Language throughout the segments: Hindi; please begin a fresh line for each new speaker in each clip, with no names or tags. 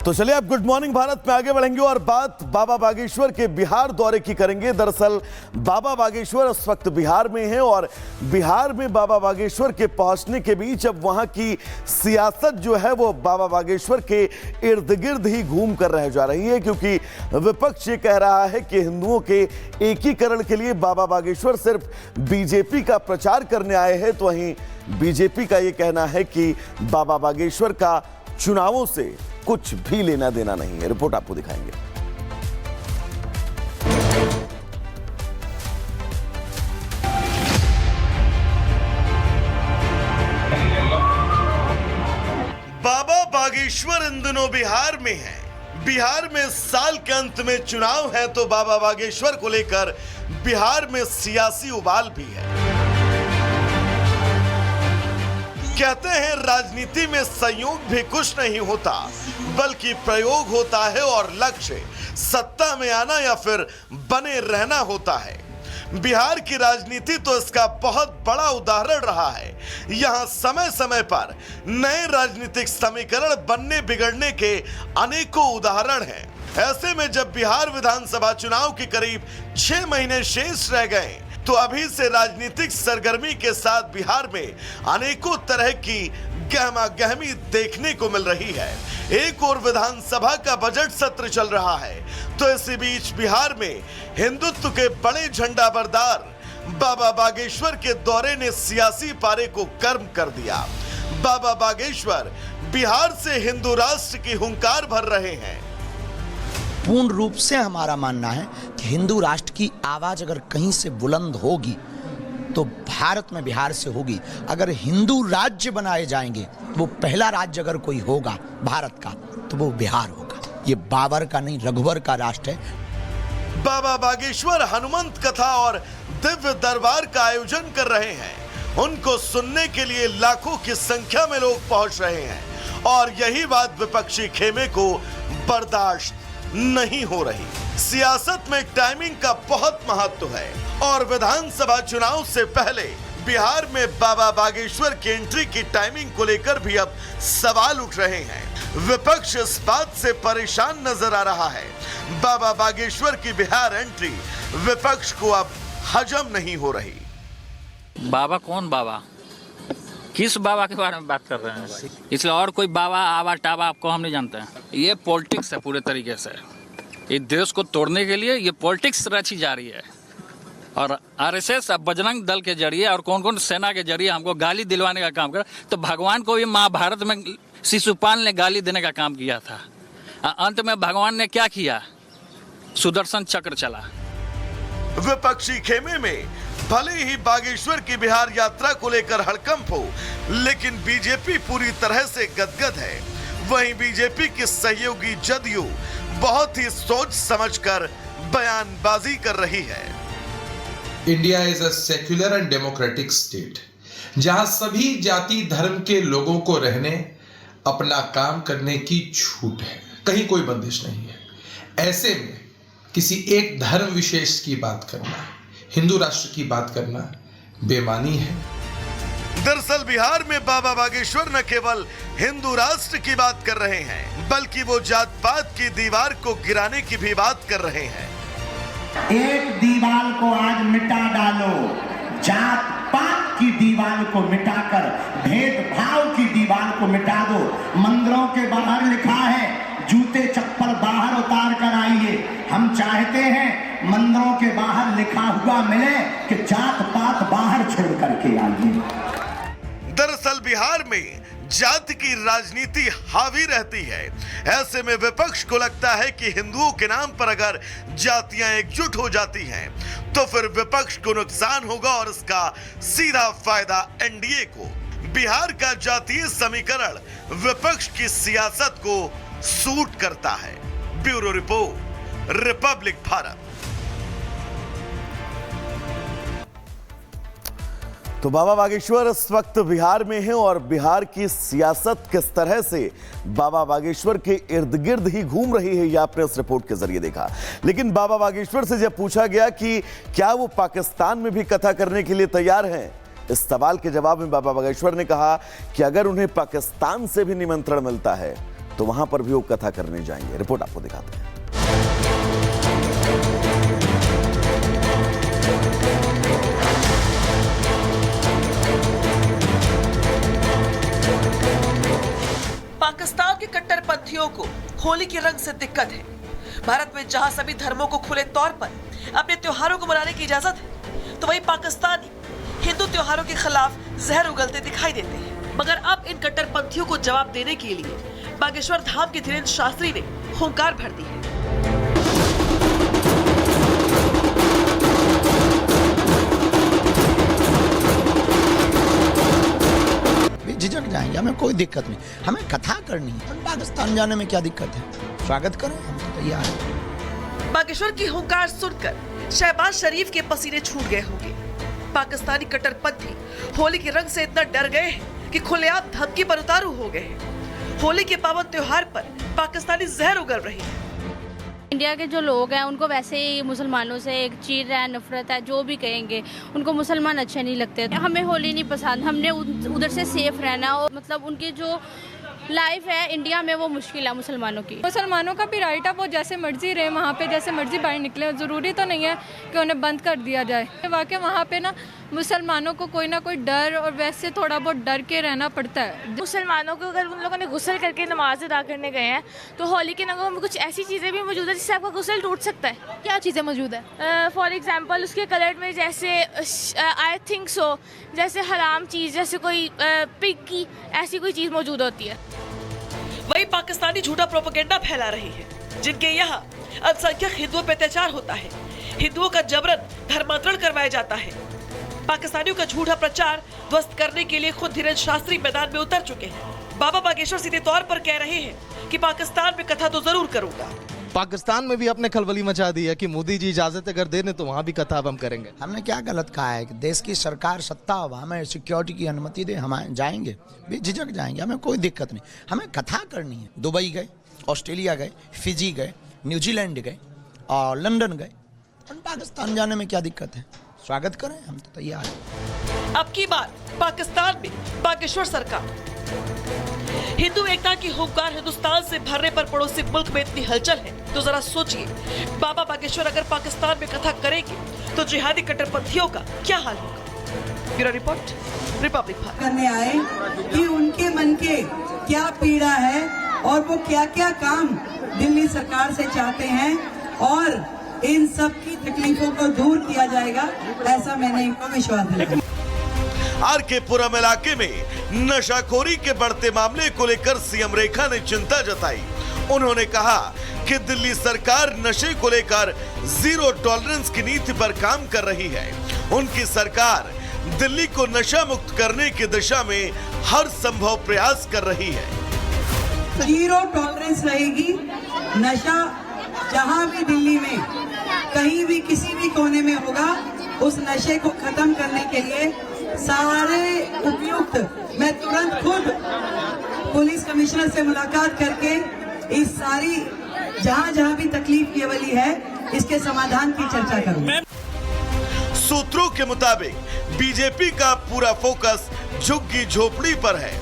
तो चलिए अब गुड मॉर्निंग भारत में आगे बढ़ेंगे और बात बाबा बागेश्वर के बिहार दौरे की करेंगे। दरअसल बाबा बागेश्वर इस वक्त बिहार में हैं और बिहार में बाबा बागेश्वर के पहुंचने के बीच अब वहां की सियासत जो है वो बाबा बागेश्वर के इर्द गिर्द ही घूम कर रह जा रही है, क्योंकि विपक्ष ये कह रहा है कि हिंदुओं के एकीकरण के लिए बाबा बागेश्वर सिर्फ बीजेपी का प्रचार करने आए हैं, तो वहीं बीजेपी का ये कहना है कि बाबा बागेश्वर का चुनावों से कुछ भी लेना देना नहीं है। रिपोर्ट आपको दिखाएंगे। बाबा बागेश्वर इन दिनों बिहार में है। बिहार में साल के अंत में चुनाव है, तो बाबा बागेश्वर को लेकर बिहार में सियासी उबाल भी है। कहते हैं राजनीति में संयोग भी कुछ नहीं होता, बल्कि प्रयोग होता है और लक्ष्य सत्ता में आना या फिर बने रहना होता है। बिहार की राजनीति तो इसका बहुत बड़ा उदाहरण रहा है। यहां समय समय पर नए राजनीतिक समीकरण बनने बिगड़ने के अनेकों उदाहरण हैं। ऐसे में जब बिहार विधानसभा चुनाव के करीब 6 महीने शेष रह गए, तो अभी से राजनीतिक सरगर्मी के साथ बिहार में अनेकों तरह की गहमा गहमी देखने को मिल रही है। एक और विधानसभा का बजट सत्र चल रहा है, तो इसी बीच बिहार में हिंदुत्व के बड़े झंडा बरदार बाबा बागेश्वर के दौरे ने सियासी पारे को गर्म कर दिया। बाबा बागेश्वर बिहार से हिंदू राष्ट्र की हुंकार भर रहे हैं।
पूर्ण रूप से हमारा मानना है कि हिंदू राष्ट्र की आवाज अगर कहीं से बुलंद होगी तो भारत में बिहार से होगी। अगर हिंदू राज्य बनाए जाएंगे, वो पहला राज्य अगर कोई होगा भारत का, तो वो बिहार होगा। ये बाबर का नहीं, रघुवर का राष्ट्र है।
बाबा बागेश्वर हनुमंत कथा और दिव्य दरबार का आयोजन कर रहे हैं। उनको सुनने के लिए लाखों की संख्या में लोग पहुंच रहे हैं और यही बात विपक्षी खेमे को बर्दाश्त नहीं हो रही। सियासत में टाइमिंग का बहुत महत्व है और विधानसभा चुनाव से पहले बिहार में बाबा बागेश्वर की एंट्री की टाइमिंग को लेकर भी अब सवाल उठ रहे हैं। विपक्ष इस बात से परेशान नजर आ रहा है। बाबा बागेश्वर की बिहार एंट्री विपक्ष को अब हजम नहीं हो रही।
बाबा कौन बाबा, किस बाबा के बारे में बात कर रहे हैं? इसलिए और कोई बाबा आवा टाबा आपको हम नहीं जानते हैं। ये पॉलिटिक्स है पूरे तरीके से। इस देश को तोड़ने के लिए ये पॉलिटिक्स रची जा रही है और आरएसएस अब बजरंग दल के जरिए और कौन कौन सेना के जरिए हमको गाली दिलवाने का काम कर। तो भगवान को भी महाभारत में शिशुपाल ने गाली देने का काम किया था। अंत में भगवान ने क्या किया? सुदर्शन चक्र चला।
विपक्षी खेमे में भले ही बागेश्वर की बिहार यात्रा को लेकर हड़कंप हो, लेकिन बीजेपी पूरी तरह से गदगद है। वहीं बीजेपी की सहयोगी जदयू बहुत ही सोच समझकर बयानबाजी कर रही है।
India is a secular and democratic state, जहां सभी जाति धर्म के लोगों को रहने, अपना काम करने की छूट है। कहीं कोई बंदिश नहीं है। ऐसे में किसी एक धर्म विशेष की बात करना, हिंदू राष्ट्र की बात करना बेमानी है।
दरअसल बिहार में बाबा बागेश्वर न केवल हिंदू राष्ट्र की बात कर रहे हैं, बल्कि वो जात पात की दीवार को गिराने की भी बात कर रहे हैं।
एक दीवार को आज मिटा डालो, जात पात की दीवार को मिटाकर भेदभाव की दीवार को मिटा दो। मंदिरों के बाहर लिखा है जूते चप्पल बाहर उतार कर आइए। हम चाहते हैं मंदिरों के बाहर लिखा हुआ मिले कि जात पात बाहर छोड़ करके आइए।
दरअसल बिहार में जाति की राजनीति हावी रहती है। ऐसे में विपक्ष को लगता है कि हिंदुओं के नाम पर अगर जातियां एकजुट हो जाती हैं, तो फिर विपक्ष को नुकसान होगा और इसका सीधा फायदा एनडीए को। बिहार का जातीय समीकरण विपक्ष की सियासत को सूट करता है। Bureau report, Republic Bharat. तो बाबा बागेश्वर इस वक्त बिहार में हैं और बिहार की सियासत किस तरह से बाबा बागेश्वर के इर्द गिर्द ही घूम रही है, यह आपने इस रिपोर्ट के जरिए देखा। लेकिन बाबा बागेश्वर से जब पूछा गया कि क्या वो पाकिस्तान में भी कथा करने के लिए तैयार हैं, इस सवाल के जवाब में बाबा बागेश्वर ने कहा कि अगर उन्हें पाकिस्तान से भी निमंत्रण मिलता है तो वहां पर भी वो कथा करने जाएंगे। रिपोर्ट आपको दिखाते हैं।
पाकिस्तान के कट्टरपंथियों को होली के रंग से दिक्कत है। भारत में जहां सभी धर्मों को खुले तौर पर अपने त्योहारों को मनाने की इजाजत है, तो वहीं पाकिस्तानी हिंदू त्योहारों के खिलाफ जहर उगलते दिखाई देते हैं। मगर अब इन कट्टरपंथियों को जवाब देने के लिए बागेश्वर धाम के धीरेन्द्र शास्त्री ने हुंकार भर दी है।
झिझक जाएंगे, हमें कोई दिक्कत नहीं, हमें कथा करनी है। पाकिस्तान जाने में क्या दिक्कत है? स्वागत करें, हम तो तैयार हैं।
बागेश्वर की हुंकार सुनकर शहबाज शरीफ के पसीने छूट गए होंगे। पाकिस्तानी कट्टरपंथी होली के रंग से इतना डर गए हैं कि खुलेआम धमकी पर उतारू हो गए हैं। होली के पावन त्योहार पर पाकिस्तानी जहर उगल रही है।
इंडिया के जो लोग हैं उनको वैसे ही मुसलमानों से एक चीर है, नफरत है, जो भी कहेंगे उनको मुसलमान अच्छे नहीं लगते। हमें होली नहीं पसंद, हमने उधर से सेफ रहना, और मतलब उनकी जो लाइफ है इंडिया में वो मुश्किल है मुसलमानों की।
मुसलमानों का भी राइट है, वो जैसे मर्जी रहे वहाँ पे, जैसे मर्जी बाहर निकले। ज़रूरी तो नहीं है कि उन्हें बंद कर दिया जाए। वाकई वहाँ पे ना मुसलमानों को कोई ना कोई डर, और वैसे थोड़ा बहुत डर के रहना पड़ता है।
मुसलमानों को अगर उन लोगों ने गुस्ल करके नमाज अदा करने गए हैं, तो होली के नगों में कुछ ऐसी चीज़ें भी मौजूद है जिससे आपका गुस्ल टूट सकता है।
क्या चीज़ें मौजूद है?
फॉर एग्जांपल उसके कलर में जैसे आई थिंक सो जैसे हराम चीज़, जैसे कोई पिग की ऐसी कोई चीज़ मौजूद होती है।
वही पाकिस्तानी झूठा प्रोपेगेंडा फैला रही है, जिनके यहाँ अल्पसंख्यक हिंदुओं पर अत्याचार होता है, हिंदुओं का जबरन धर्मांतरण करवाया जाता है। पाकिस्तानियों का झूठा प्रचार ध्वस्त करने के लिए खुद धीरेन्द्र शास्त्री मैदान में उतर चुके हैं। बाबा बागेश्वर सीधे तौर पर कह रहे हैं कि पाकिस्तान में कथा तो जरूर करूंगा।
पाकिस्तान में भी अपने खलबली मचा दी है कि मोदी जी इजाजत अगर दे दें तो वहाँ भी कथा अब हम करेंगे।
हमने क्या गलत कहा है कि देश की सरकार सत्ता हो, हमें सिक्योरिटी की अनुमति दे, हम जाएंगे, बेझिझक जाएंगे, हमें कोई दिक्कत नहीं, हमें कथा करनी है। दुबई गए, ऑस्ट्रेलिया गए, फिजी गए, न्यूजीलैंड गए और लंदन गए, पाकिस्तान जाने में क्या दिक्कत है? स्वागत करें, हम तो तैयार हैं।
अब की बार पाकिस्तान में बागेश्वर सरकार। हिंदू एकता की हुंकार हिंदुस्तान से भरने पर पड़ोसी मुल्क में इतनी हलचल है, तो जरा सोचिए, बाबा बागेश्वर अगर पाकिस्तान में कथा करेंगे तो जिहादी कट्टरपंथियों का क्या हाल होगा। Bureau report, Republic Bharat.
करने आए कि उनके मन के क्या पीड़ा है और वो क्या क्या काम दिल्ली सरकार से चाहते हैं, और इन सब की तकलीफों को दूर किया जाएगा, ऐसा मैंने इनको विश्वास दिलाया।
आर.के. पुरम इलाके में नशाखोरी के बढ़ते मामले को लेकर सीएम रेखा ने चिंता जताई। उन्होंने कहा कि दिल्ली सरकार नशे को लेकर जीरो टॉलरेंस की नीति पर काम कर रही है। उनकी सरकार दिल्ली को नशा मुक्त करने की दिशा में हर संभव प्रयास कर रही है।
जीरो टॉलरेंस रहेगी। नशा जहां भी दिल्ली में कहीं भी किसी भी कोने में होगा, उस नशे को खत्म करने के लिए सारे उपयुक्त, मैं तुरंत खुद पुलिस कमिश्नर से मुलाकात करके इस सारी जहां जहां भी तकलीफ की वाली है, इसके समाधान की चर्चा करूंगा।
सूत्रों के मुताबिक बीजेपी का पूरा फोकस झुग्गी झोपड़ी पर है,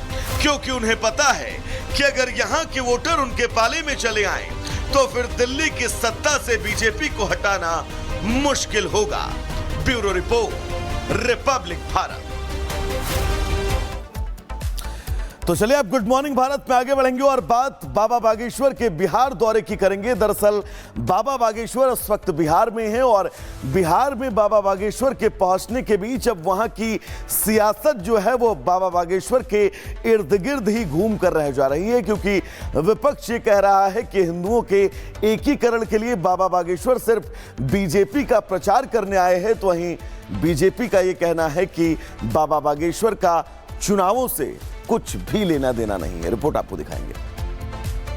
क्योंकि उन्हें पता है कि अगर यहाँ के वोटर उनके पाले में चले आए तो फिर दिल्ली की सत्ता से बीजेपी को हटाना मुश्किल होगा। Bureau report, Republic Bharat. तो चलिए अब गुड मॉर्निंग भारत में आगे बढ़ेंगे और बात बाबा बागेश्वर के बिहार दौरे की करेंगे। दरअसल बाबा बागेश्वर इस वक्त बिहार में हैं और बिहार में बाबा बागेश्वर के पहुंचने के बीच अब वहां की सियासत जो है वो बाबा बागेश्वर के इर्द गिर्द ही घूम कर रह जा रही है, क्योंकि विपक्ष ये कह रहा है कि हिंदुओं के एकीकरण के लिए बाबा बागेश्वर सिर्फ बीजेपी का प्रचार करने आए हैं, तो वहीं बीजेपी का ये कहना है कि बाबा बागेश्वर का चुनावों से कुछ भी लेना देना नहीं है। रिपोर्ट आपको दिखाएंगे।